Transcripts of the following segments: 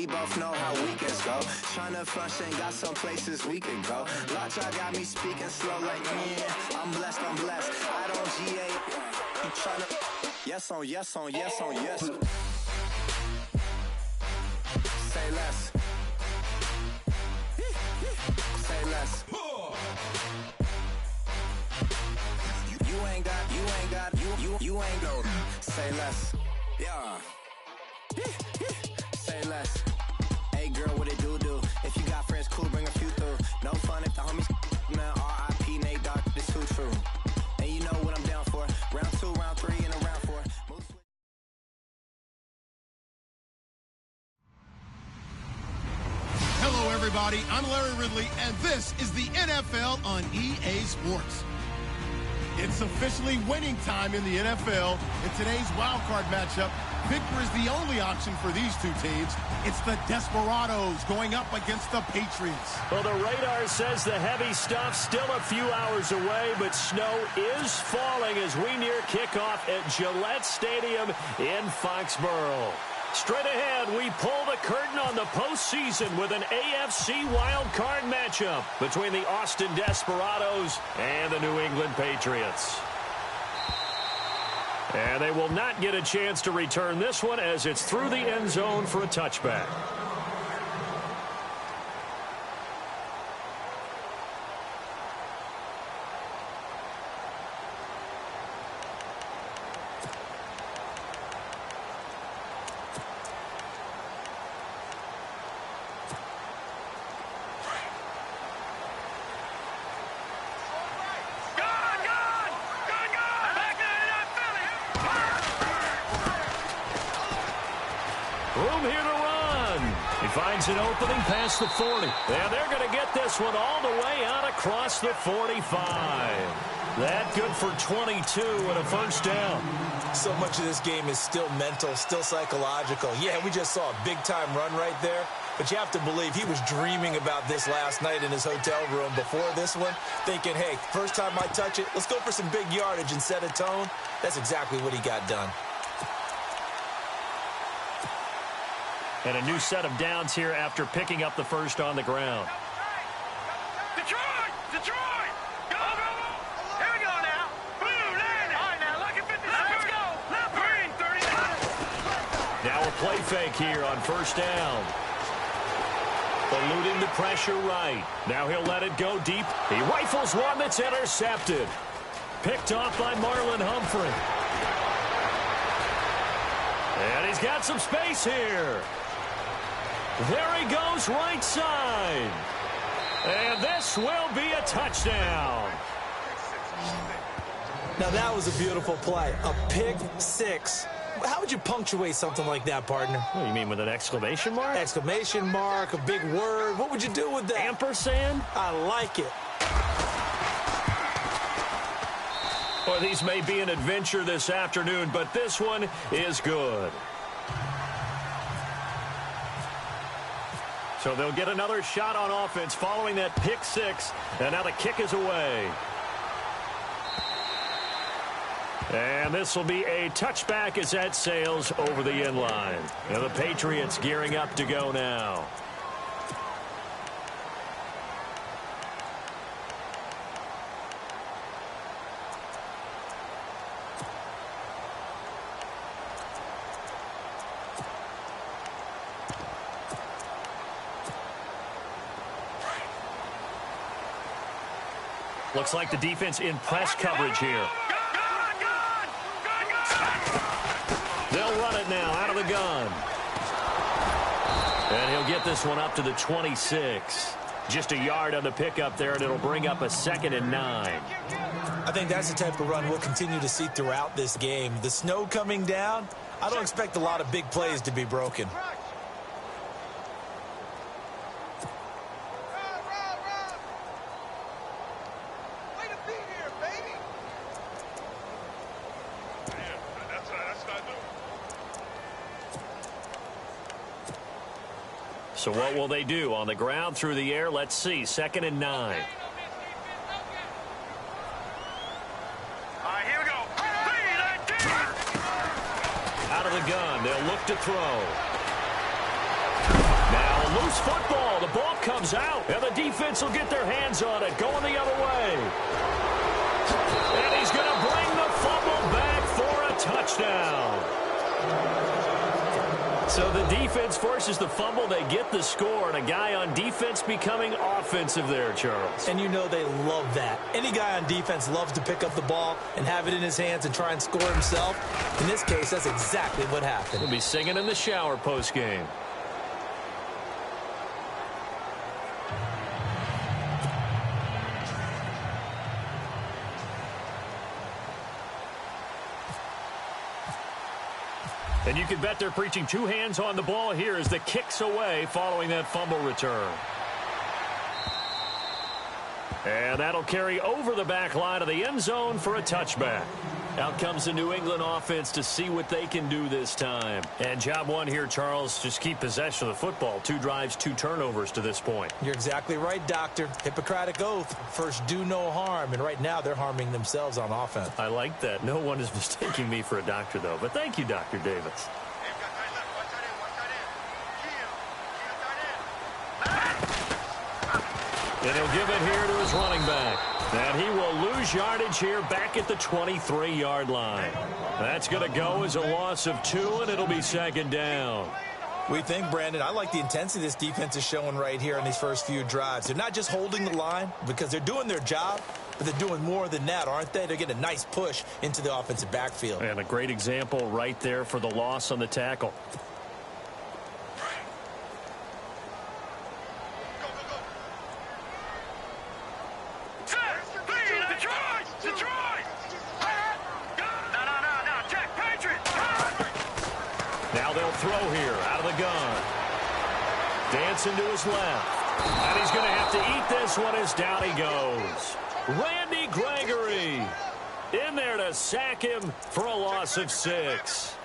we both know how weekends go. Tryna function, got some places we can go. Lot y'all got me speaking slow like, yeah, I'm blessed, I'm blessed. I don't GA, you tryna, yes on, yes on, yes on, yes. Say less. Say less. You ain't got, you ain't go. Say less. Yeah. Say less. Hey girl, what it do? If you got friends, cool, bring a few through. No fun if the homies, man, R.I.P. Nate Dogg, this too true. And you know what I'm down for. Round 2, round 3, and a round 4. Hello, everybody. I'm Larry Ridley, and this is the NFL on EA Sports. It's officially winning time in the NFL. In today's wildcard matchup, victor is the only option for these two teams. It's the Desperados going up against the Patriots. Well, the radar says the heavy stuff still a few hours away, but snow is falling as we near kickoff at Gillette Stadium in Foxborough. Straight ahead, we pull the curtain on the postseason with an AFC wildcard matchup between the Austin Desperados and the New England Patriots. And they will not get a chance to return this one as it's through the end zone for a touchback. Room here to run. He finds an opening past the 40. And they're going to get this one all the way out across the 45. That good for 22 and a first down. So much of this game is still mental, still psychological. Yeah, we just saw a big-time run right there. But you have to believe he was dreaming about this last night in his hotel room before this one, thinking, hey, first time I touch it, let's go for some big yardage and set a tone. That's exactly what he got done. And a new set of downs here after picking up the first on the ground. Detroit! Detroit! Go, go, go! Here we go now. Boom, landing. All right, now look at 50. Let's go. Left green, 30. Now a play fake here on first down. Eluding the pressure right. Now he'll let it go deep. He rifles one that's intercepted. Picked off by Marlon Humphrey. And he's got some space here. There he goes right side. And this will be a touchdown. Now that was a beautiful play. A pick six. How would you punctuate something like that, partner? What, you mean with an exclamation mark? Exclamation mark, a big word. What would you do with that? Ampersand? I like it. Well, these may be an adventure this afternoon, but this one is good. So they'll get another shot on offense following that pick six, and now the kick is away. And this will be a touchback as that sails over the end line. And the Patriots gearing up to go now. Looks like the defense in press coverage here. They'll run it now out of the gun. And he'll get this one up to the 26. Just a yard on the pickup there, and it'll bring up a 2nd and 9. I think that's the type of run we'll continue to see throughout this game. The snow coming down, I don't expect a lot of big plays to be broken. So what will they do? On the ground, through the air, let's see. 2nd and 9. All right, here we go. Out of the gun, they'll look to throw. loose football. The ball comes out, and the defense will get their hands on it, going the other way. And he's going to bring the fumble back for a touchdown. So the defense forces the fumble. They get the score, and a guy on defense becoming offensive there, Charles. And you know they love that. Any guy on defense loves to pick up the ball and have it in his hands and try and score himself. In this case, that's exactly what happened. He'll be singing in the shower post-game. And you can bet they're preaching two hands on the ball here as the kick's away following that fumble return. And that'll carry over the back line of the end zone for a touchback. Out comes the New England offense to see what they can do this time. And job one here, Charles, just keep possession of the football. 2 drives, 2 turnovers to this point. You're exactly right, Doctor. Hippocratic oath. First, do no harm. And right now, they're harming themselves on offense. I like that. No one is mistaking me for a doctor, though. But thank you, Dr. Davis. And he'll give it here to his running back. And he will lose yardage here back at the 23-yard line. That's going to go as a loss of 2, and it'll be second down. We think, Brandon, I like the intensity this defense is showing right here in these first few drives. They're not just holding the line because they're doing their job, but they're doing more than that, aren't they? They're getting a nice push into the offensive backfield. And a great example right there for the loss on the tackle. Now they'll throw here out of the gun. Dancing to his left. And he's going to have to eat this one as down he goes. Randy Gregory in there to sack him for a loss of 6.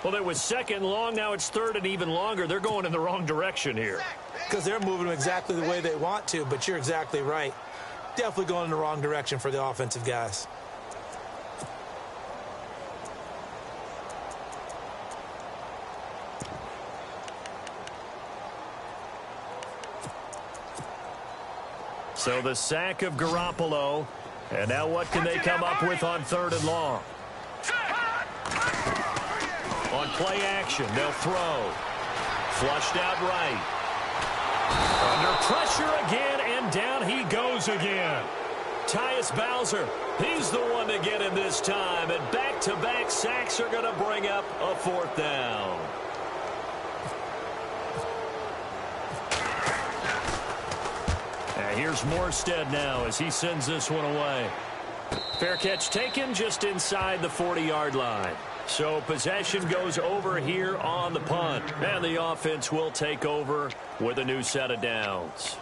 Well, it was second long. Now it's third and even longer. They're going in the wrong direction here. Because they're moving them exactly the way they want to, but you're exactly right. Definitely going in the wrong direction for the offensive guys. So the sack of Garoppolo. And now what can they come up with on 3rd and long? On play action, they'll throw. Flushed out right. Under pressure again, and down he goes again. Tyus Bowser, he's the one to get him this time. And back-to-back sacks are going to bring up a 4th down. Here's Morstead now as he sends this one away. Fair catch taken just inside the 40-yard line. So possession goes over here on the punt. And the offense will take over with a new set of downs.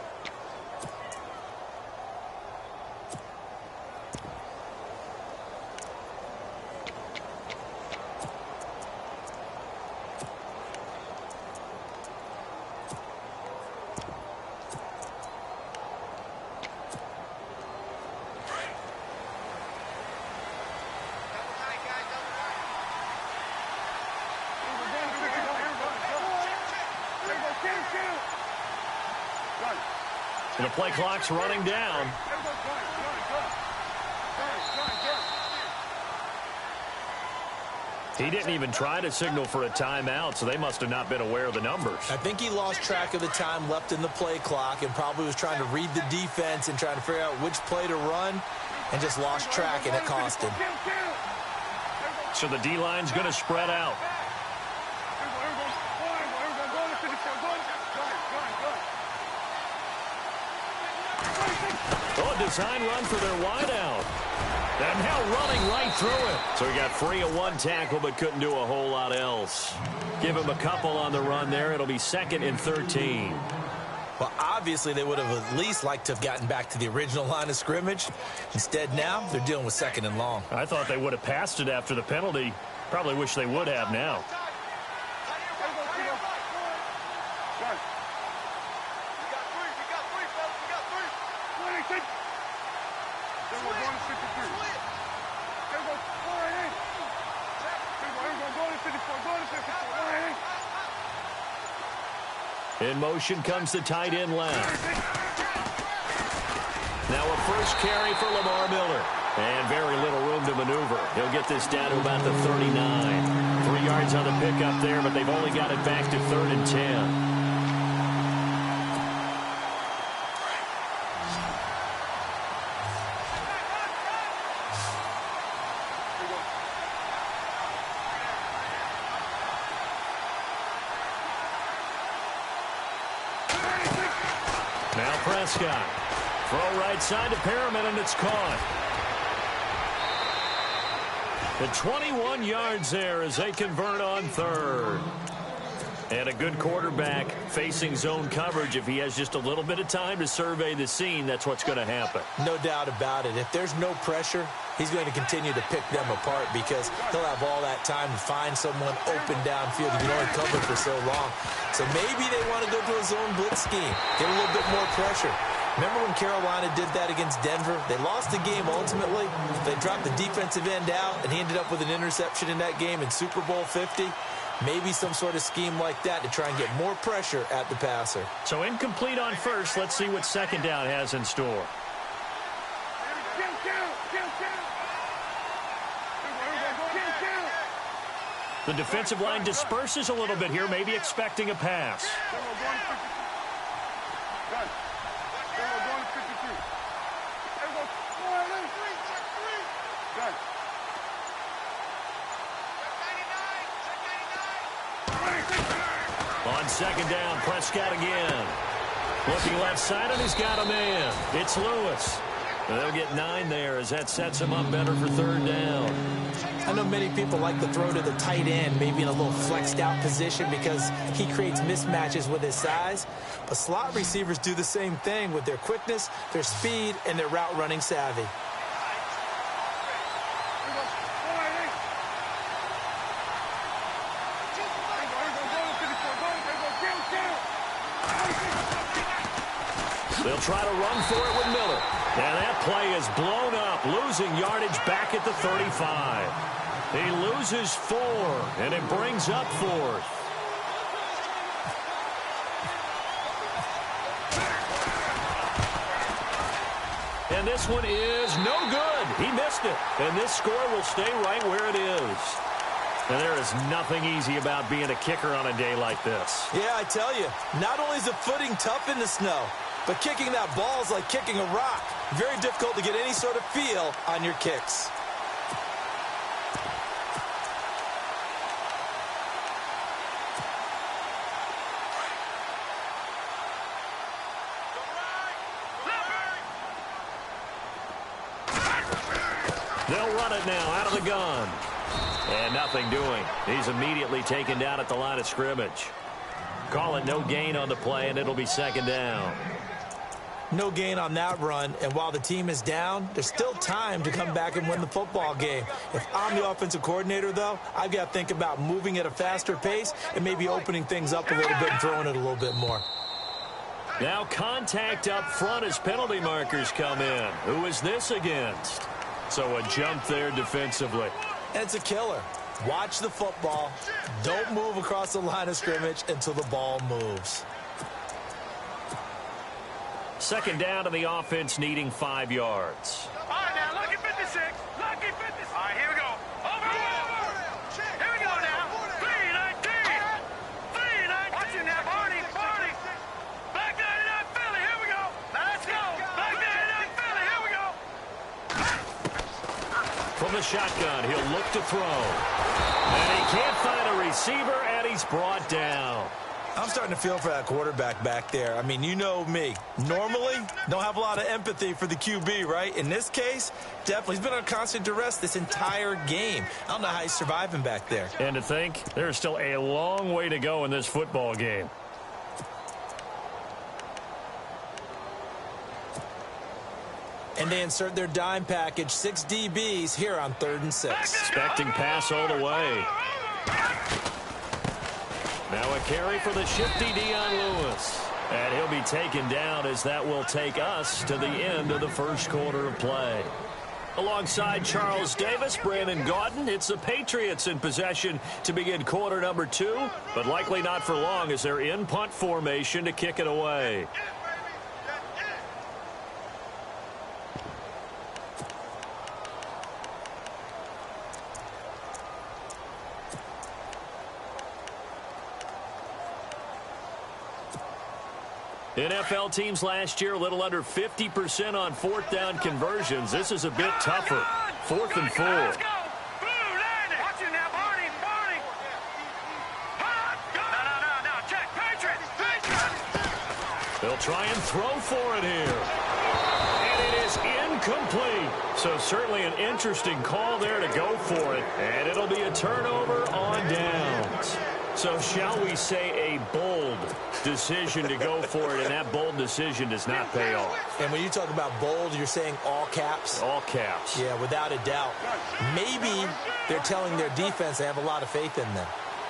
The play clock's running down. He didn't even try to signal for a timeout, so they must have not been aware of the numbers. I think he lost track of the time left in the play clock and probably was trying to read the defense and trying to figure out which play to run and just lost track, and it cost him. So the D-line's going to spread out. Oh, a design run for their wideout. And now running right through it. So he got free of one tackle but couldn't do a whole lot else. Give him a couple on the run there. It'll be 2nd and 13. Well, obviously they would have at least liked to have gotten back to the original line of scrimmage. Instead now they're dealing with 2nd and long. I thought they would have passed it after the penalty. Probably wish they would have now. In motion comes the tight end left. Now a first carry for Lamar Miller. And very little room to maneuver. He'll get this down to about the 39. 3 yards on the pickup there, but they've only got it back to 3rd and 10. Now Prescott. Throw right side to Perriman, and it's caught. The 21 yards there as they convert on 3rd. And a good quarterback facing zone coverage. If he has just a little bit of time to survey the scene, that's what's going to happen. No doubt about it. If there's no pressure, he's going to continue to pick them apart because he'll have all that time to find someone open downfield. You can only cover for so long. So maybe they want to go to a zone blitz scheme, get a little bit more pressure. Remember when Carolina did that against Denver? They lost the game ultimately. They dropped the defensive end out, and he ended up with an interception in that game in Super Bowl 50. Maybe some sort of scheme like that to try and get more pressure at the passer. So incomplete on first. Let's see what second down has in store. The defensive line disperses a little bit here, maybe expecting a pass. On second down, Prescott again. Looking left side, and he's got a man. It's Lewis. They'll get 9 there as that sets him up better for 3rd down. I know many people like to throw to the tight end, maybe in a little flexed out position because he creates mismatches with his size. But slot receivers do the same thing with their quickness, their speed, and their route running savvy. They'll try to run for it with Miller. And that play is blown up, losing yardage back at the 35. He loses 4, and it brings up 4th. And this one is no good. He missed it. And this score will stay right where it is. And there is nothing easy about being a kicker on a day like this. Yeah, I tell you, not only is the footing tough in the snow, but kicking that ball is like kicking a rock. Very difficult to get any sort of feel on your kicks. They'll run it now out of the gun. And nothing doing. He's immediately taken down at the line of scrimmage. Call it no gain on the play, and it'll be second down. No gain on that run, and while the team is down, there's still time to come back and win the football game. If I'm the offensive coordinator, though, I've got to think about moving at a faster pace and maybe opening things up a little bit and throwing it a little bit more. Now contact up front as penalty markers come in. Who is this against? So a jump there defensively. And it's a killer. Watch the football. Don't move across the line of scrimmage until the ball moves. Second down to the offense needing 5 yards. All right, now, lucky 56. Lucky 56. All right, here we go. Over. Here we go now. 319. 319. Watch it now, Barney. Back 99 Philly. Here we go. Now, let's go. Back 99 Philly. Here we go. From the shotgun, he'll look to throw. And he can't find a receiver, and he's brought down. I'm starting to feel for that quarterback back there. I mean, you know me. Normally, don't have a lot of empathy for the QB, right? In this case, definitely. He's been on constant duress this entire game. I don't know how he's surviving back there. And to think, there's still a long way to go in this football game. And they insert their dime package, 6 DBs here on 3rd and 6. Expecting pass all the way. Now a carry for the shifty Dion Lewis. And he'll be taken down as that will take us to the end of the first quarter of play. Alongside Charles Davis, Brandon Gaudin, it's the Patriots in possession to begin quarter number 2, but likely not for long as they're in punt formation to kick it away. NFL teams last year a little under 50% on fourth down conversions. This is a bit tougher. 4th and 4. Let's go. Blue, land it. Watch it now, Barney. Barney. No. Check. Patriots. They'll try and throw for it here. And it is incomplete. So certainly an interesting call there to go for it. And it'll be a turnover on downs. So shall we say a bold decision to go for it, and that bold decision does not pay off. And when you talk about bold, you're saying all caps? All caps. Yeah, without a doubt. Maybe they're telling their defense they have a lot of faith in them.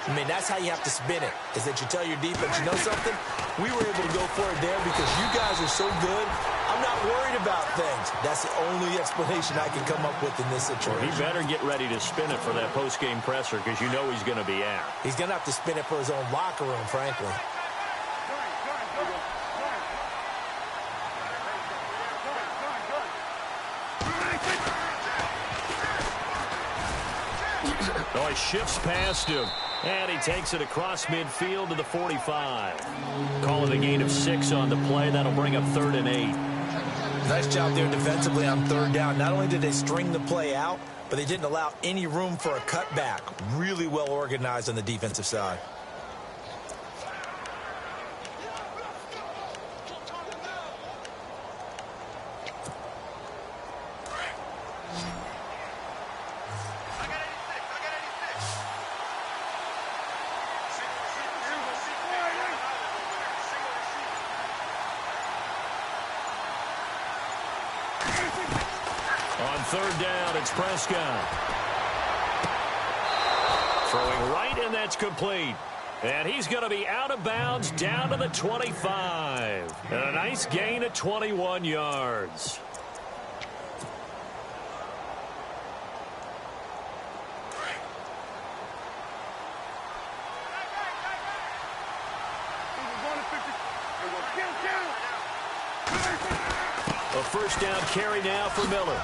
I mean, that's how you have to spin it, is that you tell your defense, you know something? We were able to go for it there because you guys are so good. I'm not worried about things. That's the only explanation I can come up with in this situation. Well, he better get ready to spin it for that post-game presser because you know he's going to be out. He's going to have to spin it for his own locker room, frankly. Oh, he shifts past him. And he takes it across midfield to the 45. Calling a gain of 6 on the play. That'll bring up 3rd and 8. Nice job there defensively on 3rd down. Not only did they string the play out, but they didn't allow any room for a cutback. Really well organized on the defensive side. On 3rd down, it's Prescott. Throwing right, and that's complete. And he's going to be out of bounds down to the 25. And a nice gain of 21 yards. A 1st down carry now for Miller.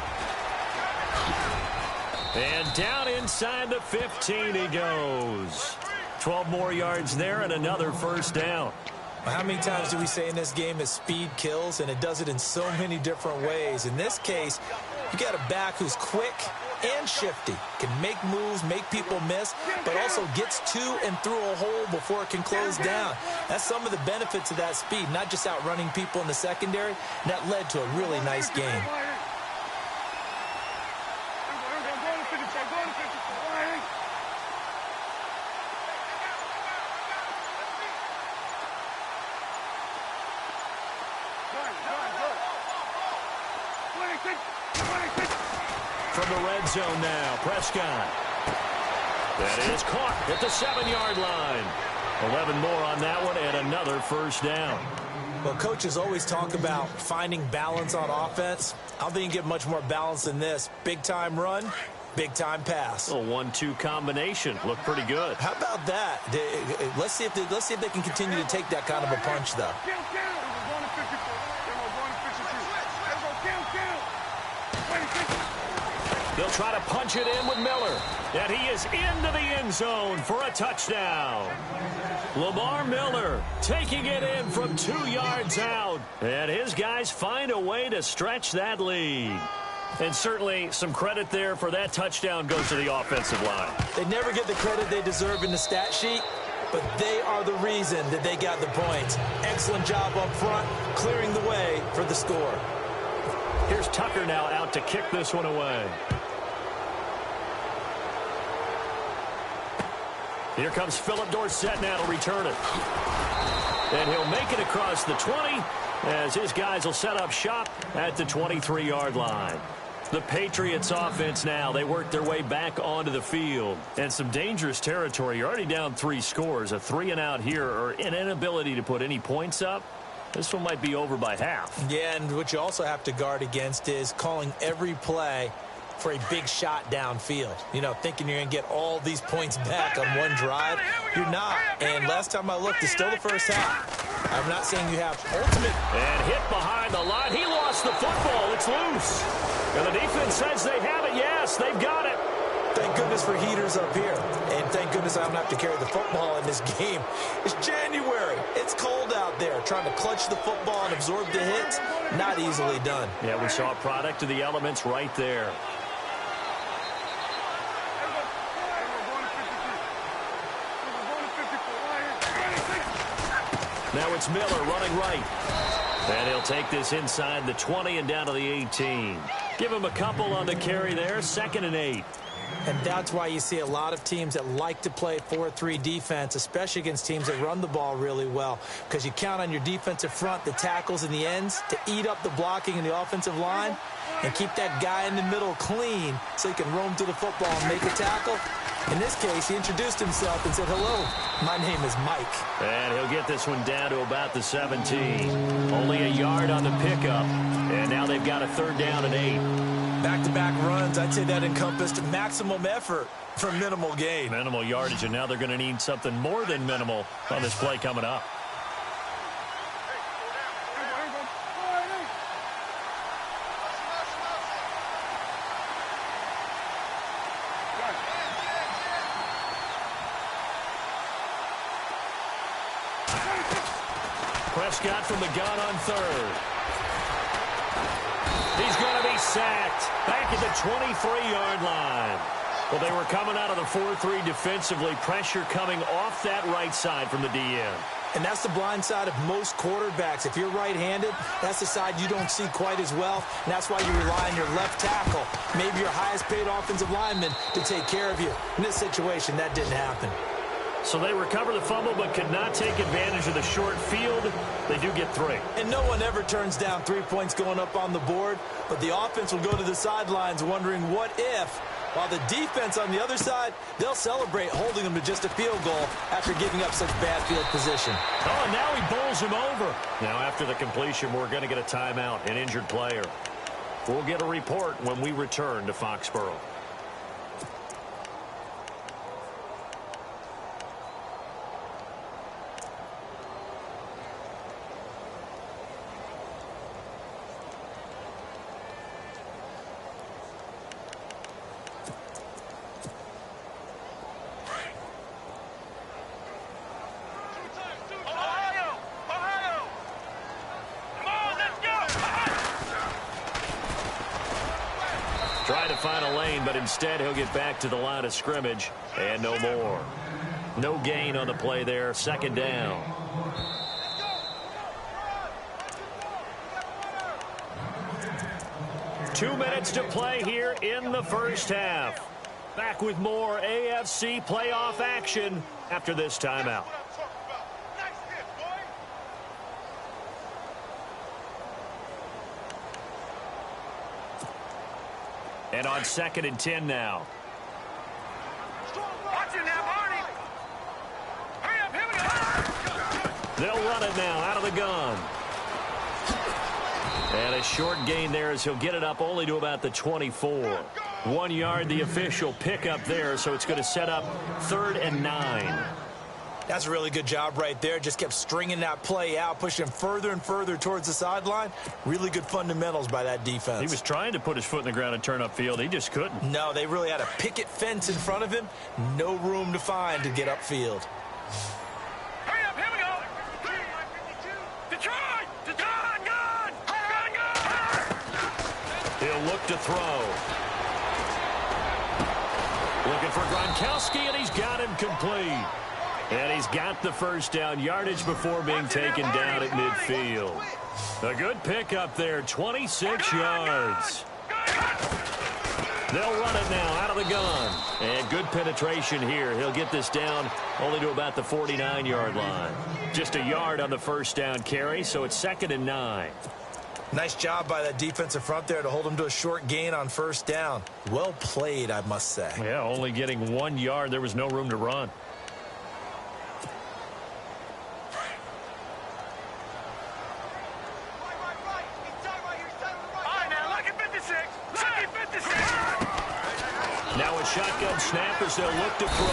And down inside the 15 he goes. 12 more yards there and another 1st down. How many times do we say in this game that speed kills, and it does it in so many different ways? In this case, you got a back who's quick and shifty, can make moves, make people miss, but also gets to and through a hole before it can close down. That's some of the benefits of that speed, not just outrunning people in the secondary. That led to a really nice game. From the red zone now, Prescott. That is caught at the 7-yard line. 11 more on that one and another 1st down. Well, coaches always talk about finding balance on offense. I don't think you get much more balance than this. Big-time run, big-time pass. A 1-2 combination. Looked pretty good. How about that? Let's see if they can continue to take that kind of a punch, though. They'll try to punch it in with Miller. And he is into the end zone for a touchdown. Lamar Miller taking it in from 2 yards out. And his guys find a way to stretch that lead. And certainly some credit there for that touchdown goes to the offensive line. They never get the credit they deserve in the stat sheet, but they are the reason that they got the points. Excellent job up front, clearing the way for the score. Here's Tucker now out to kick this one away. Here comes Philip Dorsett now to return it. And he'll make it across the 20 as his guys will set up shop at the 23-yard line. The Patriots offense now, they work their way back onto the field. And some dangerous territory. You're already down 3 scores. A 3-and-out here or an inability to put any points up. This one might be over by half. Yeah, and what you also have to guard against is calling every play for a big shot downfield. You know, thinking you're going to get all these points back on one drive. You're not. And last time I looked, it's still the first half. I'm not saying you have ultimate. And hit behind the line. He lost the football. It's loose. And the defense says they have it. Yes, they've got it. Thank goodness for heaters up here. And thank goodness I don't have to carry the football in this game. It's January. It's cold out there. Trying to clutch the football and absorb the hits, not easily done. Yeah, we saw a product of the elements right there. Now it's Miller running right. And he'll take this inside the 20 and down to the 18. Give him a couple on the carry there. 2nd and 8. And that's why you see a lot of teams that like to play 4-3 defense, especially against teams that run the ball really well, because you count on your defensive front, the tackles and the ends, to eat up the blocking in the offensive line and keep that guy in the middle clean so he can roam to the football and make a tackle. In this case, he introduced himself and said, "Hello, my name is Mike." And he'll get this one down to about the 17. Only a yard on the pickup, and now they've got a 3rd down and 8. Back-to-back runs, I'd say that encompassed maximum effort for minimal gain. Minimal yardage, and now they're going to need something more than minimal on this play coming up. Prescott from the gun on 3rd. He's going to be sacked back at the 23-yard line. Well, they were coming out of the 4-3 defensively. Pressure coming off that right side from the DN. And that's the blind side of most quarterbacks. If you're right-handed, that's the side you don't see quite as well. And that's why you rely on your left tackle, maybe your highest-paid offensive lineman, to take care of you. In this situation, that didn't happen. So they recover the fumble but could not take advantage of the short field. They do get 3. And no one ever turns down 3 points going up on the board, but the offense will go to the sidelines wondering what if, while the defense on the other side, they'll celebrate holding them to just a field goal after giving up such bad field position. Oh, and now he bowls him over. Now after the completion, we're going to get a timeout, an injured player. We'll get a report when we return to Foxborough. Trying to find a lane, but instead he'll get back to the line of scrimmage and no more. No gain on the play there. 2nd down. Two minutes to play here in the first half. Back with more AFC playoff action after this timeout. And on 2nd and 10 now. Watch it now, Barney. Hurry up, here we go. They'll run it now out of the gun. And a short gain there as he'll get it up only to about the 24. 1 yard, the official pickup there, so it's going to set up 3rd and 9. That's a really good job right there. Just kept stringing that play out, pushing him further and further towards the sideline. Really good fundamentals by that defense. He was trying to put his foot in the ground and turn upfield. He just couldn't. No, they really had a picket fence in front of him. No room to find to get upfield. Hurry up, here we go. Detroit! Detroit! Gun! Gun! Gun! He'll look to throw. Looking for Gronkowski, and he's got him complete. And he's got the first down, yardage before being taken down at midfield. A good pickup there, 26 yards. They'll run it now out of the gun. And good penetration here. He'll get this down only to about the 49-yard line. Just a yard on the first down carry, so it's 2nd and 9. Nice job by that defensive front there to hold him to a short gain on first down. Well played, I must say. Yeah, only getting 1 yard. There was no room to run. All right, now, lucky 56. Lucky 56. shotgun snap as they'll look to throw.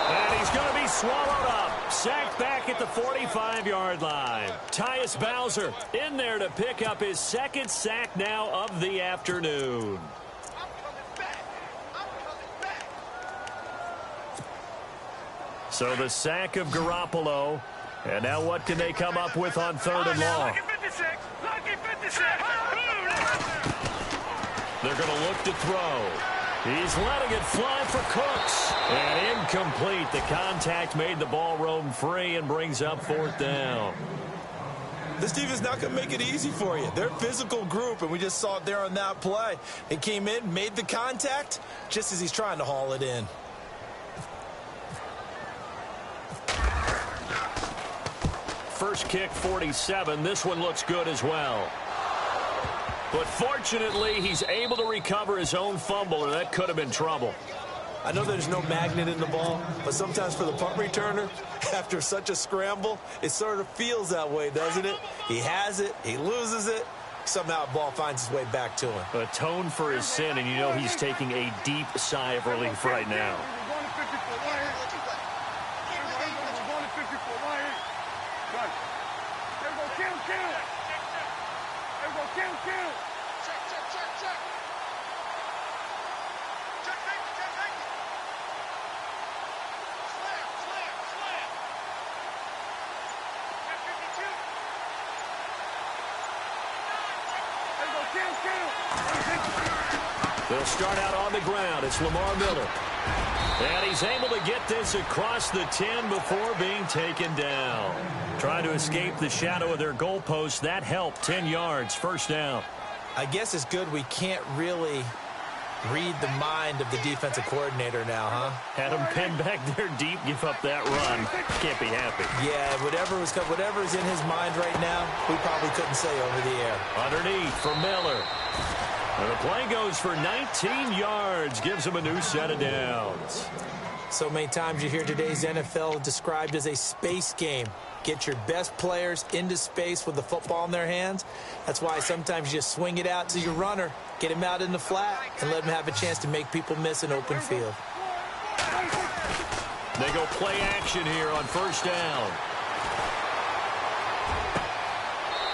And he's going to be swallowed up. Sacked back at the 45-yard line. Tyus Bowser in there to pick up his second sack now of the afternoon. So the sack of Garoppolo. And now what can they come up with on third and long? They're going to look to throw. He's letting it fly for Cooks. And incomplete. The contact made the ball roam free and brings up fourth down. This team is not going to make it easy for you. They're a physical group, and we just saw it there on that play. They came in, made the contact, just as he's trying to haul it in. First kick, 47. This one looks good as well. But fortunately, he's able to recover his own fumble, or that could have been trouble. I know there's no magnet in the ball, but sometimes for the punt returner, after such a scramble, it sort of feels that way, doesn't it? He has it, he loses it, somehow the ball finds its way back to him. Atone for his sin, and you know he's taking a deep sigh of relief right now. They'll start out on the ground. It's Lamar Miller. And he's able to get this across the 10 before being taken down. Trying to escape the shadow of their goalpost. That helped. 10 yards. First down. I guess it's good we can't really read the mind of the defensive coordinator now, huh? Had him pinned back there deep, give up that run. Can't be happy. Yeah, whatever's in his mind right now, we probably couldn't say over the air. Underneath for Miller. And the play goes for 19 yards. Gives him a new set of downs. So many times you hear today's NFL described as a space game. Get your best players into space with the football in their hands. That's why sometimes you just swing it out to your runner, get him out in the flat, and let him have a chance to make people miss an open field. They go play action here on first down.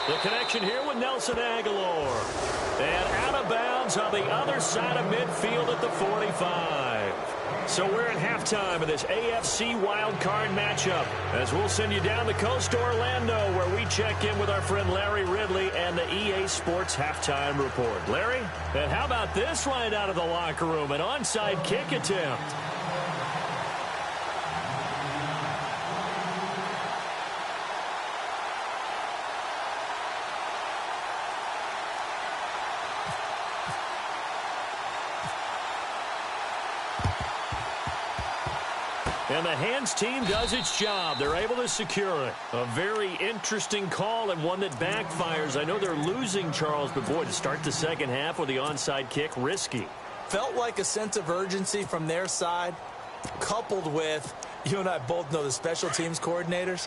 The connection here with Nelson Aguilar. And out of bounds on the other side of midfield at the 45. So we're in halftime of this AFC wildcard matchup as we'll send you down the coast to Orlando where we check in with our friend Larry Ridley and the EA Sports Halftime Report. Larry, and how about this right out of the locker room? An onside kick attempt. And the hands team does its job. They're able to secure it. A very interesting call and one that backfires. I know they're losing, Charles, but boy, to start the second half with the onside kick, risky. Felt like a sense of urgency from their side, coupled with, you and I both know the special teams coordinators.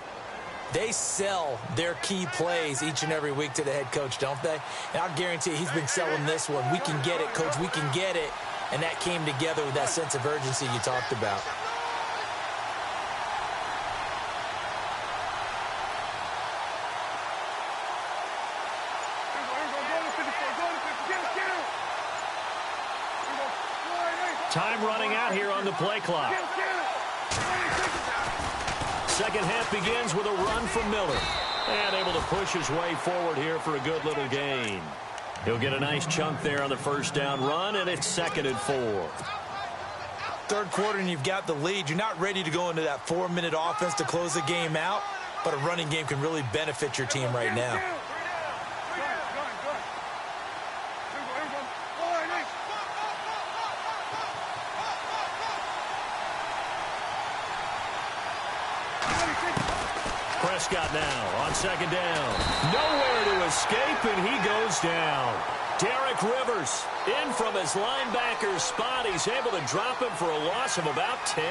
They sell their key plays each and every week to the head coach, don't they? And I'll guarantee you he's been selling this one. We can get it, coach. We can get it. And that came together with that sense of urgency you talked about. Time running out here on the play clock. Second half begins with a run from Miller. And able to push his way forward here for a good little gain. He'll get a nice chunk there on the first down run, and it's 2nd and 4. Third quarter and you've got the lead. You're not ready to go into that 4-minute offense to close the game out, but a running game can really benefit your team right now. Prescott now on second down. Nowhere to escape, and he goes down. Derek Rivers in from his linebacker spot. He's able to drop him for a loss of about 10.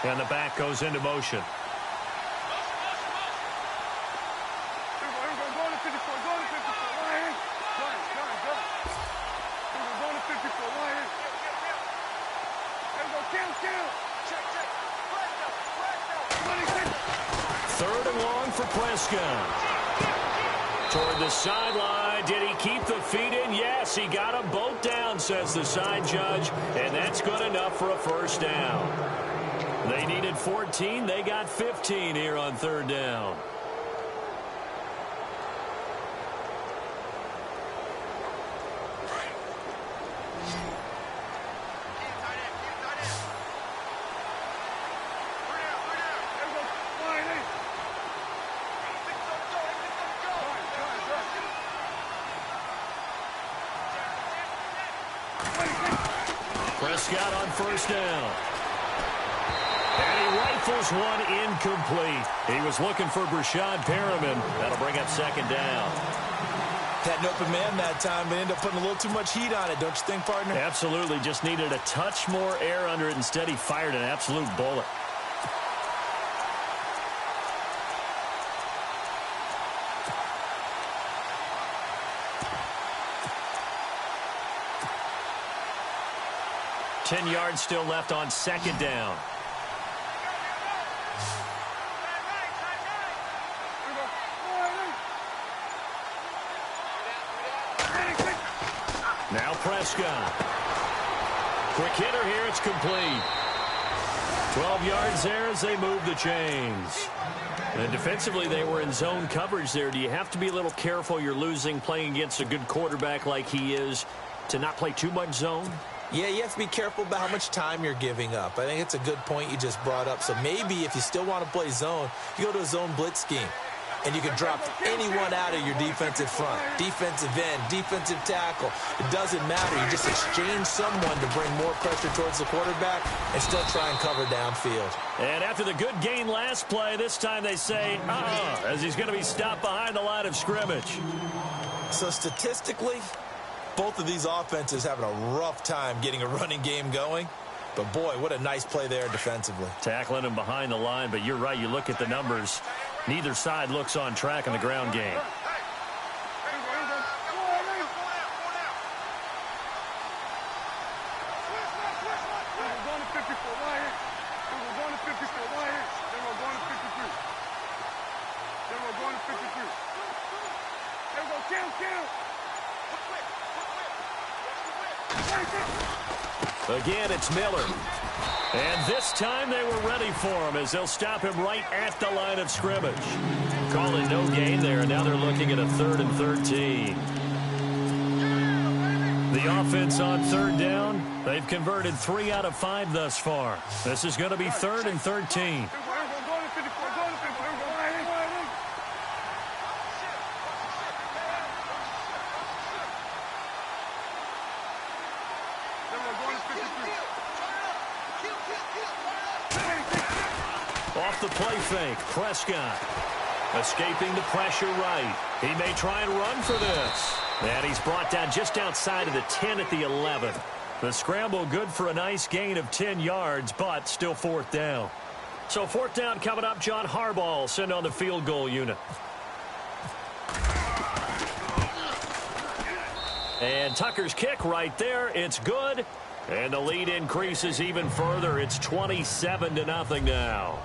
And the back goes into motion. for Prescott. Toward the sideline. Did he keep the feet in? Yes, he got them both down, says the side judge. And that's good enough for a first down. They needed 14. They got 15 here on third down. Prescott on first down. And he rifles one incomplete. He was looking for Brashad Perriman. That'll bring up second down. Had an open man that time, but ended up putting a little too much heat on it, don't you think, partner? Absolutely. Just needed a touch more air under it. Instead, he fired an absolute bullet. Ten yards still left on second down. Now Prescott. Quick hitter here. It's complete. 12 yards there as they move the chains. And defensively, they were in zone coverage there. Do you have to be a little careful? You're losing playing against a good quarterback like he is to not play too much zone? Yeah, you have to be careful about how much time you're giving up. I think it's a good point you just brought up. So maybe if you still want to play zone, you go to a zone blitz scheme. And you can drop anyone out of your defensive front, defensive end, defensive tackle. It doesn't matter. You just exchange someone to bring more pressure towards the quarterback and still try and cover downfield. And after the good gain last play, this time they say, as he's going to be stopped behind the line of scrimmage. So statistically, both of these offenses having a rough time getting a running game going. But, boy, what a nice play there defensively. Tackling him behind the line, but you're right. You look at the numbers. Neither side looks on track in the ground game. Again, it's Miller. And this time they were ready for him as they'll stop him right at the line of scrimmage. Call it no gain there, and now they're looking at a 3rd and 13. The offense on third down, they've converted 3 out of 5 thus far. This is going to be 3rd and 13. Off the play fake, Prescott escaping the pressure right. He may try and run for this. And he's brought down just outside of the 10 at the 11. The scramble good for a nice gain of 10 yards, but still 4th down. So 4th down coming up. John Harbaugh will send on the field goal unit. And Tucker's kick right there. It's good. And the lead increases even further. It's 27-0 now.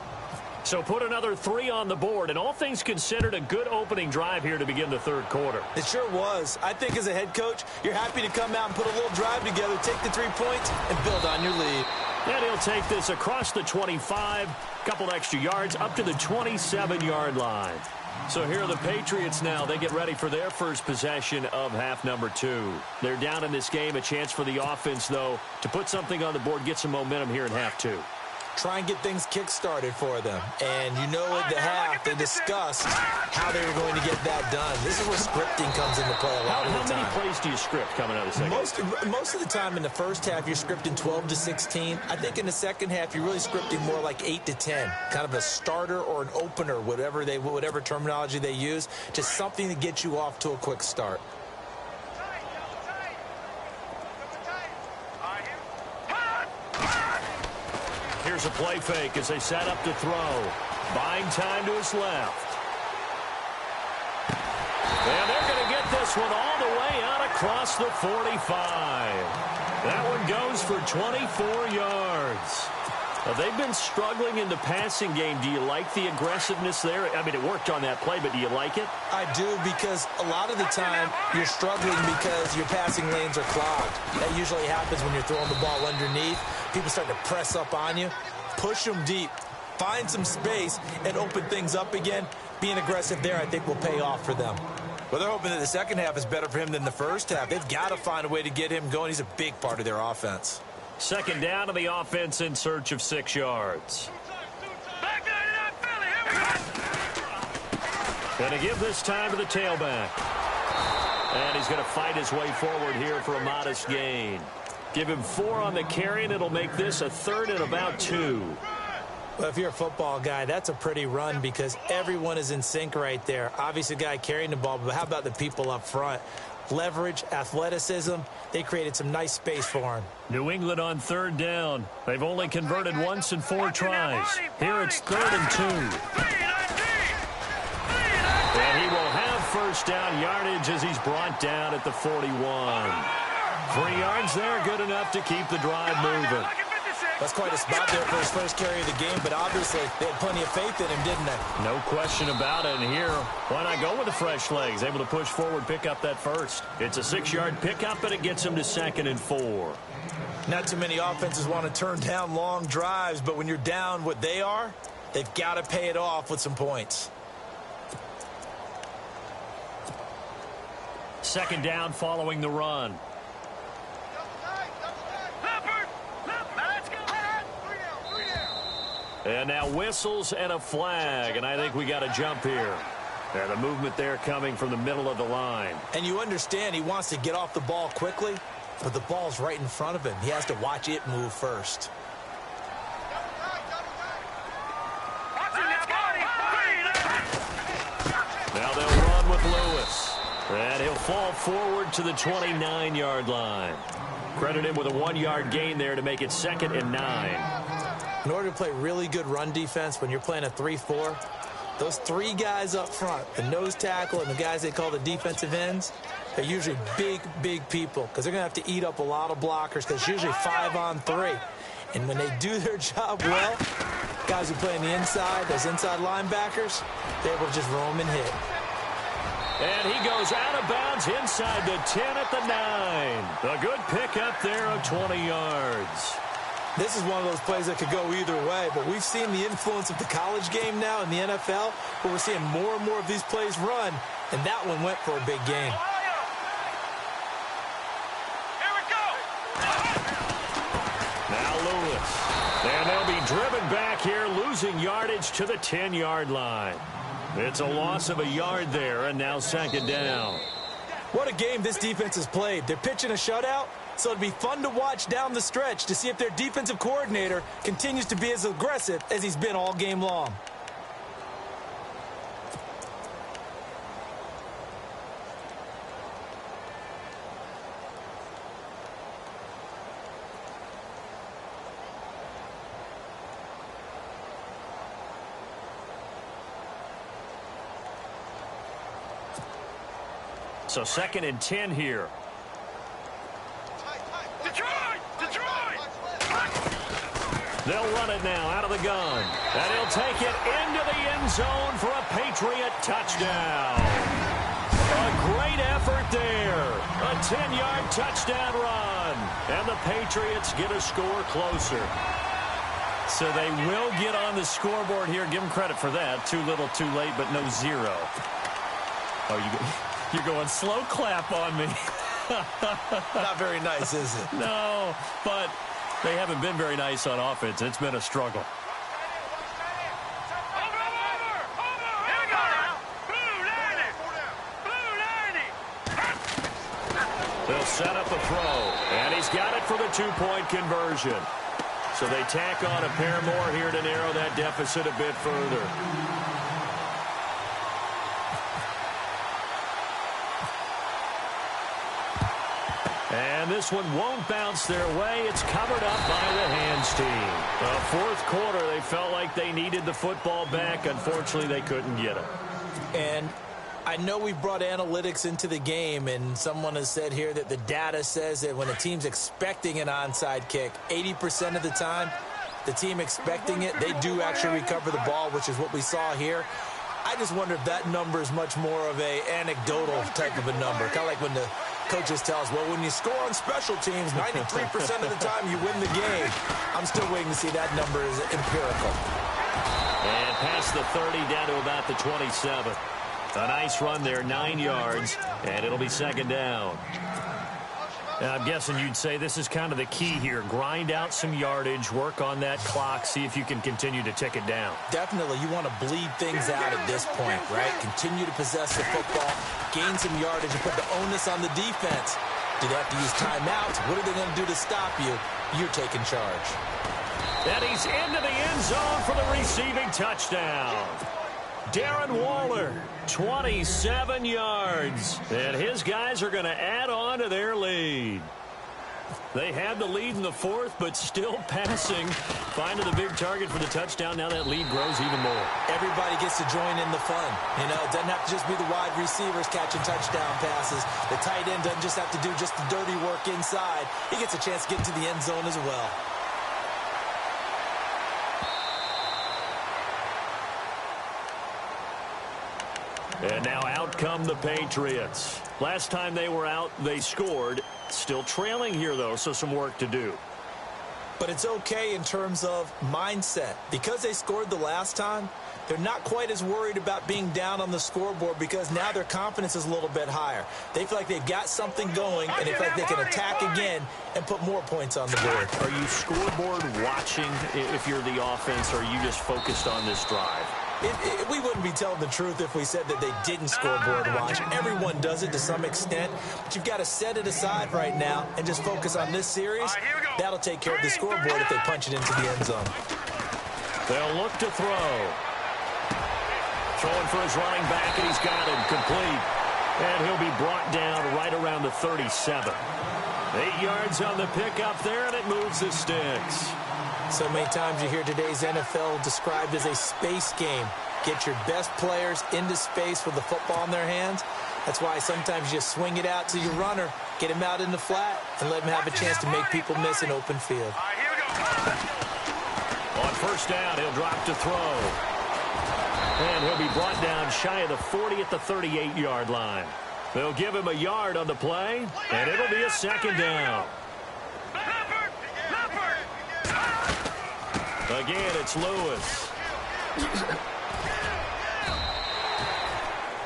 So put another 3 on the board, and all things considered, a good opening drive here to begin the 3rd quarter. It sure was. I think as a head coach, you're happy to come out and put a little drive together, take the 3 points, and build on your lead. And he'll take this across the 25, couple extra yards, up to the 27-yard line. So here are the Patriots now. They get ready for their first possession of half number 2. They're down in this game. A chance for the offense, though, to put something on the board, get some momentum here in half 2. Try and get things kick-started for them. And you know at the half, they discussed how they were going to get that done. This is where scripting comes into play a lot of the time. How many plays do you script coming out of the second? Most of the time in the first half, you're scripting 12 to 16. I think in the second half, you're really scripting more like 8 to 10. Kind of a starter or an opener, whatever terminology they use. Just something to get you off to a quick start. Here's a play fake as they set up to throw. Buying time to his left. And they're going to get this one all the way out across the 45. That one goes for 24 yards. Well, they've been struggling in the passing game. Do you like the aggressiveness there? I mean, it worked on that play, but do you like it? I do, because a lot of the time you're struggling because your passing lanes are clogged. That usually happens when you're throwing the ball underneath. People start to press up on you. Push them deep. Find some space and open things up again. Being aggressive there, I think, will pay off for them. Well, they're hoping that the second half is better for him than the first half. They've got to find a way to get him going. He's a big part of their offense. Second down to the offense in search of 6 yards. Going to give this time to the tailback. And he's going to fight his way forward here for a modest gain. Give him 4 on the carry, and it'll make this a 3rd and about 2. Well, if you're a football guy, that's a pretty run because everyone is in sync right there. Obviously, the guy carrying the ball, but how about the people up front? Leverage, athleticism, they created some nice space for him. New England on 3rd down. They've only converted once in 4 tries. Here it's 3rd and 2. And he will have first down yardage as he's brought down at the 41. 3 yards there, good enough to keep the drive moving. That's quite a spot there for his first carry of the game, but obviously they had plenty of faith in him, didn't they? No question about it. And here, why not go with the fresh legs? Able to push forward, pick up that first. It's a 6-yard pickup, and it gets him to 2nd and 4. Not too many offenses want to turn down long drives, but when you're down what they are, they've got to pay it off with some points. 2nd down following the run. And now whistles and a flag, and I think we got a jump here. And the movement there coming from the middle of the line. And you understand he wants to get off the ball quickly, but the ball's right in front of him. He has to watch it move first. Now they'll run with Lewis. And he'll fall forward to the 29-yard line. Credit him with a 1-yard gain there to make it 2nd and 9. In order to play really good run defense when you're playing a 3-4, those 3 guys up front, the nose tackle and the guys they call the defensive ends, they're usually big, big people because they're going to have to eat up a lot of blockers because it's usually 5 on 3. And when they do their job well, guys who play on the inside, those inside linebackers, they're able to just roam and hit. And he goes out of bounds inside the 10 at the 9. A good pickup there of 20 yards. This is one of those plays that could go either way, but we've seen the influence of the college game now in the NFL, where we're seeing more and more of these plays run, and that one went for a big gain. Here we go. Now Lewis. And they'll be driven back here, losing yardage to the 10-yard line. It's a loss of a yard there, and now 2nd down. What a game this defense has played. They're pitching a shutout, so it'd be fun to watch down the stretch to see if their defensive coordinator continues to be as aggressive as he's been all game long. So 2nd and 10 here. Detroit! They'll run it now out of the gun. And he'll take it into the end zone for a Patriot touchdown. A great effort there. A 10-yard touchdown run. And the Patriots get a score closer. So they will get on the scoreboard here. Give them credit for that. Too little, too late, but no 0. Oh, you're going slow clap on me. Not very nice, is it? No, but they haven't been very nice on offense. It's been a struggle. Here we go now. Blue 90. They'll set up the throw, and he's got it for the 2-point conversion. So they tack on a pair more here to narrow that deficit a bit further. And this one won't bounce their way. It's covered up by the hands team. Fourth quarter, they felt like they needed the football back. Unfortunately, they couldn't get it. And I know we brought analytics into the game, and someone has said here that the data says that when a team's expecting an onside kick, 80% of the time, the team expecting it, they do actually recover the ball, which is what we saw here. I just wonder if that number is much more of a anecdotal type of a number. Kind of like when the coaches tell us, well, when you score on special teams, 93% of the time you win the game. I'm still waiting to see that number is empirical. And past the 30 down to about the 27. A nice run there, 9 yards, and it'll be second down. Now, I'm guessing you'd say this is kind of the key here. Grind out some yardage, work on that clock, see if you can continue to tick it down. Definitely, you want to bleed things out at this point, right? Continue to possess the football, gain some yardage, and put the onus on the defense. Do they have to use timeouts? What are they going to do to stop you? You're taking charge. And he's into the end zone for the receiving touchdown. Darren Waller, 27 yards. And his guys are going to add on to their lead. They had the lead in the fourth, but still passing. Finding the big target for the touchdown. Now that lead grows even more. Everybody gets to join in the fun. You know, it doesn't have to just be the wide receivers catching touchdown passes. The tight end doesn't just have to do just the dirty work inside. He gets a chance to get into the end zone as well. And now out come the Patriots. Last time they were out, they scored. Still trailing here, though, so some work to do. But it's okay in terms of mindset. Because they scored the last time, they're not quite as worried about being down on the scoreboard because now their confidence is a little bit higher. They feel like they've got something going, and they feel like they can attack again and put more points on the board. Are you scoreboard watching if you're the offense, or are you just focused on this drive? We wouldn't be telling the truth if we said that they didn't scoreboard watch. Everyone does it to some extent, but you've got to set it aside right now and just focus on this series. That'll take care of the scoreboard if they punch it into the end zone. They'll look to throw. Throwing for his running back, and he's got it complete. And he'll be brought down right around the 37. 8 yards on the pickup there, and it moves the sticks. So many times you hear today's NFL described as a space game. Get your best players into space with the football in their hands. That's why sometimes you swing it out to your runner, get him out in the flat, and let him have a chance to make people miss an open field. On first down, he'll drop to throw. And he'll be brought down shy of the 40 at the 38-yard line. They'll give him a yard on the play, and it'll be a second down. Again, it's Lewis.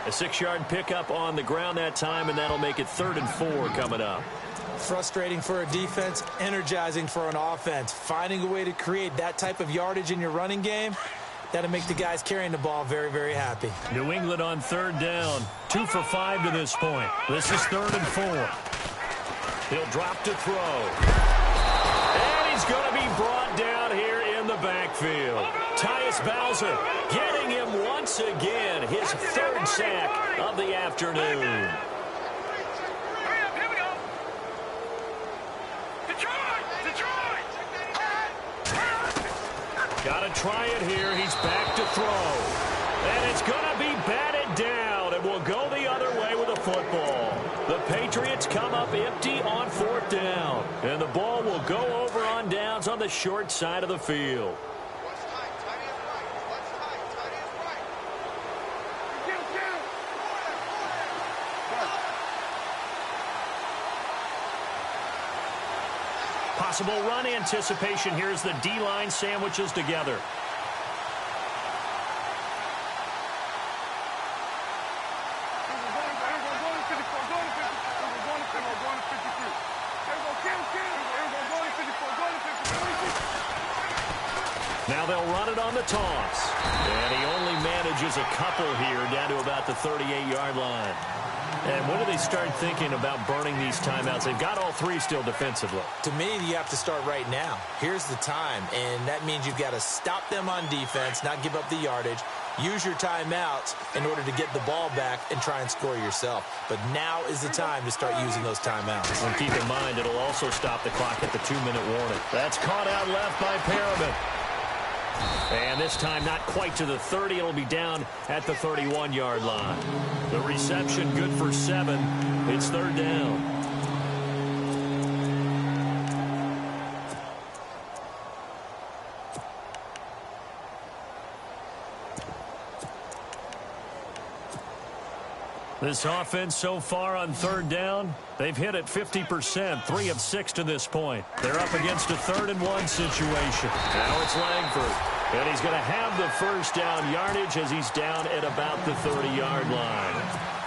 A 6-yard pickup on the ground that time, and that'll make it 3rd and 4 coming up. Frustrating for a defense, energizing for an offense. Finding a way to create that type of yardage in your running game, that'll make the guys carrying the ball very, very happy. New England on 3rd down. 2 for 5 to this point. This is 3rd and 4. He'll drop to throw. And he's going to be brought down here in the backfield. Tyus Bowser getting him once again. His 3rd sack of the afternoon. Got to try it here. He's back to throw. And it's going to be batted down. And will go the other way with the football. The Patriots come up empty on 4th down. And the ball will go over on downs on the short side of the field. Possible run anticipation. Here's the D-line sandwiches together. Now they'll run it on the toss. And he only manages a couple here down to about the 38-yard line. And when do they start thinking about burning these timeouts? They've got all 3 still defensively. To me, you have to start right now. Here's the time, and that means you've got to stop them on defense, not give up the yardage, use your timeouts in order to get the ball back and try and score yourself. But now is the time to start using those timeouts. And keep in mind, it'll also stop the clock at the 2-minute warning. That's caught out left by Perriman. And this time not quite to the 30. It'll be down at the 31-yard line. The reception good for 7. It's 3rd down. This offense so far on third down, they've hit it 50%, 3 of 6 to this point. They're up against a 3rd-and-1 situation. Now it's Langford, and he's going to have the first down yardage as he's down at about the 30-yard line.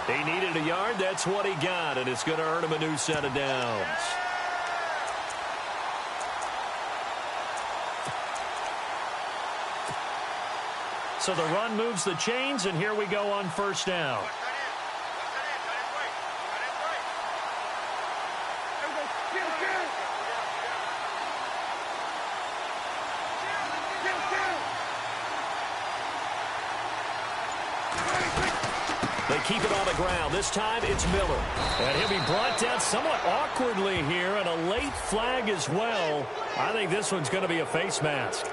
He needed a yard, that's what he got, and it's going to earn him a new set of downs. So the run moves the chains, and here we go on first down. They keep it on the ground. This time it's Miller. And he'll be brought down somewhat awkwardly here, and a late flag as well. I think this one's going to be a face mask.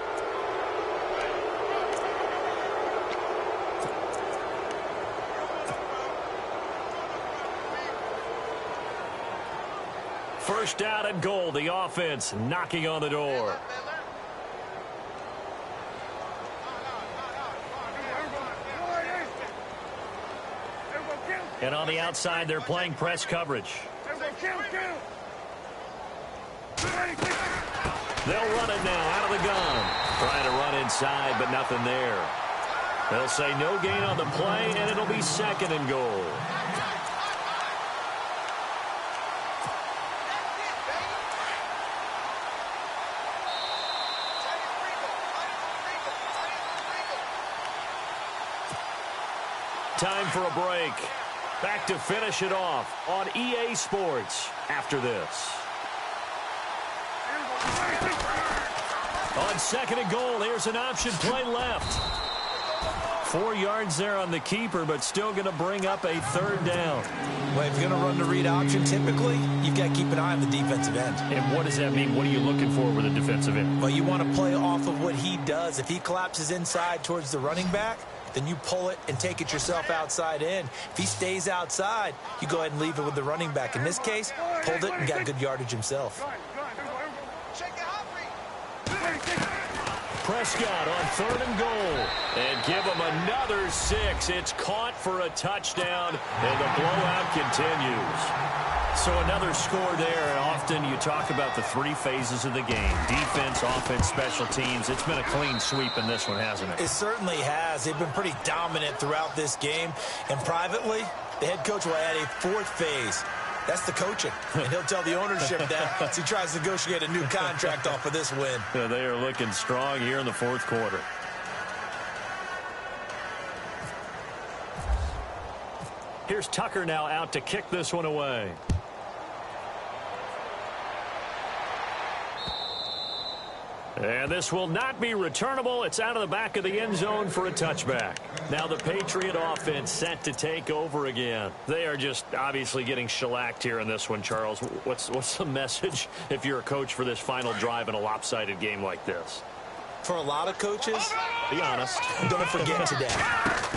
First down and goal. The offense knocking on the door. And on the outside, they're playing press coverage. They'll run it now out of the gun. Trying to run inside, but nothing there. They'll say no gain on the play, and it'll be 2nd and goal. Time for a break. Back to finish it off on EA Sports after this. On 2nd and goal, here's an option play left. 4 yards there on the keeper, but still going to bring up a 3rd down. Well, if you're going to run the read option, typically, you've got to keep an eye on the defensive end. And what does that mean? What are you looking for with a defensive end? Well, you want to play off of what he does. If he collapses inside towards the running back, then you pull it and take it yourself outside in. If he stays outside, you go ahead and leave it with the running back. In this case, pulled it and got good yardage himself. Prescott on 3rd and goal. And give him another 6. It's caught for a touchdown, and the blowout continues. So another score there, and often you talk about the 3 phases of the game. Defense, offense, special teams. It's been a clean sweep in this one, hasn't it? It certainly has. They've been pretty dominant throughout this game. And privately, the head coach will add a 4th phase. That's the coaching. And he'll tell the ownership that as he tries to negotiate a new contract off of this win. Yeah, they are looking strong here in the 4th quarter. Here's Tucker now out to kick this one away. And this will not be returnable. It's out of the back of the end zone for a touchback. Now the Patriot offense set to take over again. They are just obviously getting shellacked here in this one, Charles. What's the message if you're a coach for this final drive in a lopsided game like this? For a lot of coaches, be honest. Don't forget today.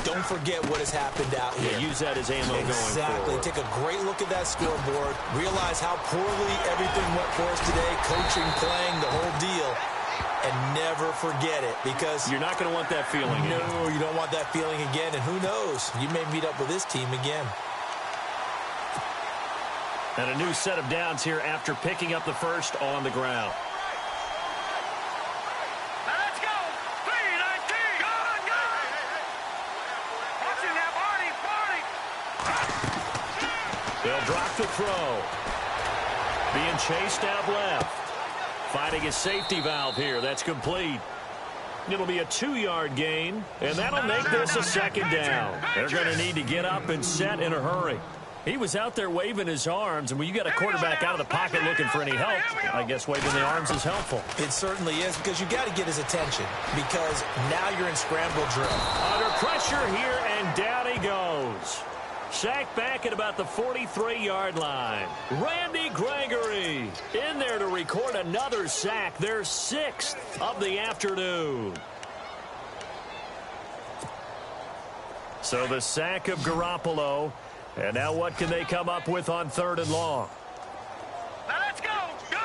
Don't forget what has happened out here. Yeah, use that as ammo going forward. Exactly. Take a great look at that scoreboard. Realize how poorly everything went for us today. Coaching, playing, the whole deal. And never forget it, because you're not going to want that feeling again. No, you don't want that feeling again. And who knows? You may meet up with this team again. And a new set of downs here after picking up the first on the ground. Let's go. 3-19. Go. Watch it now, Barney. They'll drop the throw. Being chased out left. Finding a safety valve here. That's complete. It'll be a 2-yard gain, and that'll make this a 2nd down. They're going to need to get up and set in a hurry. He was out there waving his arms, and when you got a quarterback out of the pocket looking for any help, I guess waving the arms is helpful. It certainly is, because you got to get his attention, because now you're in scramble drill. Under pressure here, and down he goes. Sacked back at about the 43-yard line. Randy Gregory in there to record another sack. Their 6th of the afternoon. So the sack of Garoppolo. And now what can they come up with on 3rd and long? Now let's go. Good.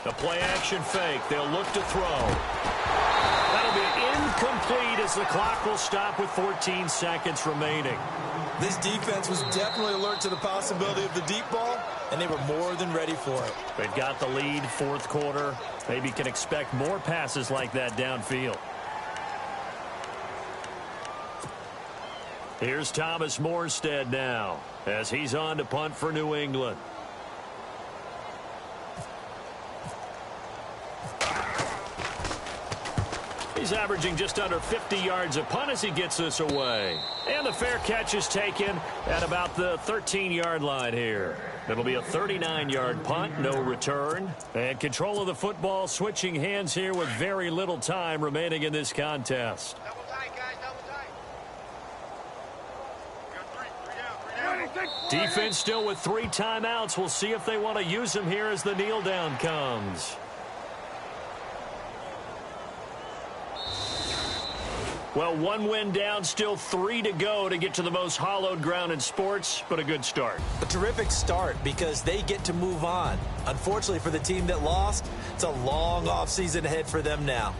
The play-action fake. They'll look to throw. That'll be incomplete as the clock will stop with 14 seconds remaining. This defense was definitely alert to the possibility of the deep ball, and they were more than ready for it. They've got the lead, fourth quarter. Maybe can expect more passes like that downfield. Here's Thomas Morstead now as he's on to punt for New England. He's averaging just under 50 yards a punt as he gets this away. And the fair catch is taken at about the 13-yard line here. It'll be a 39-yard punt, no return. And control of the football switching hands here with very little time remaining in this contest. Double tight, guys, double tight. Defense still with 3 timeouts. We'll see if they want to use them here as the kneel down comes. Well, 1 win down, still 3 to go to get to the most hallowed ground in sports, but a good start. A terrific start because they get to move on. Unfortunately for the team that lost, it's a long offseason ahead for them now.